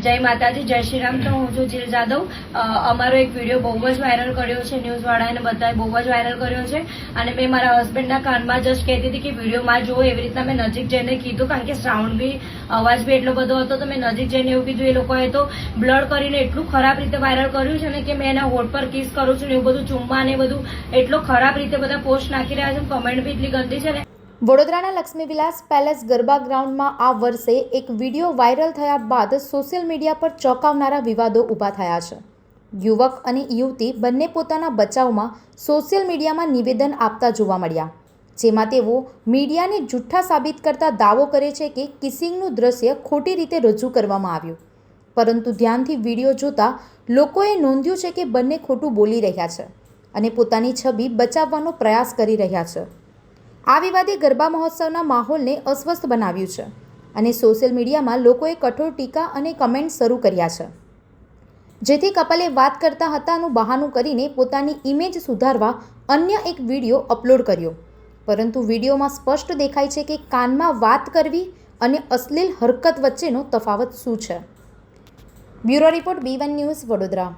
જય માતાજી, જય શ્રી રામ। તો હું છું જીલ જાદવ। અમારો એક વિડીયો બહુ જ વાયરલ કર્યો છે, ન્યૂઝવાળાને બધાએ બહુ જ વાયરલ કર્યો છે અને મેં મારા હસબન્ડના કાનમાં જસ્ટ કહેતી હતી કે વિડીયોમાં જુઓ, એવી રીતના મેં નજીક જઈને કીધું, કારણ કે સાઉન્ડ બી અવાજ બી એટલો બધો હતો, તો મેં નજીક જઈને એવું કીધું। એ લોકોએ તો બ્લડ કરીને એટલું ખરાબ રીતે વાયરલ કર્યું છે ને કે મેં એના હોઠ પર કિસ કરું છું ને એવું બધું, ચુમ્મા ને બધું એટલો ખરાબ રીતે બધા પોસ્ટ નાખી રહ્યા છે, કમેન્ટ બી એટલી ગંદી છે ને। વડોદરાના લક્ષ્મીવિલાસ પેલેસ ગરબા ગ્રાઉન્ડમાં આ વર્ષે એક વિડીયો વાયરલ થયા બાદ સોશિયલ મીડિયા પર ચોંકાવનારા વિવાદો ઊભા થયા છે। યુવક અને યુવતી બંને પોતાના બચાવમાં સોશિયલ મીડિયામાં નિવેદન આપતા જોવા મળ્યા, જેમાં તેઓ મીડિયાને જૂઠ્ઠા સાબિત કરતા દાવો કરે છે કે કિસિંગનું દ્રશ્ય ખોટી રીતે રજૂ કરવામાં આવ્યું, પરંતુ ધ્યાનથી વિડીયો જોતા લોકોએ નોંધ્યું છે કે બંને ખોટું બોલી રહ્યા છે અને પોતાની છબી બચાવવાનો પ્રયાસ કરી રહ્યા છે। આ વિવાદે ગરબા મહોત્સવના માહોલને અસ્વસ્થ બનાવ્યું છે અને સોશિયલ મીડિયામાં લોકોએ કઠોર ટીકા અને કમેન્ટ શરૂ કર્યા છે, જેથી કપલે વાત કરતા હતાનું બહાનું કરીને પોતાની ઇમેજ સુધારવા અન્ય એક વિડીયો અપલોડ કર્યો, પરંતુ વિડીયોમાં સ્પષ્ટ દેખાય છે કે કાનમાં વાત કરવી અને અશ્લીલ હરકત વચ્ચેનો તફાવત શું છે। Bureau report B1 news, Vadodara.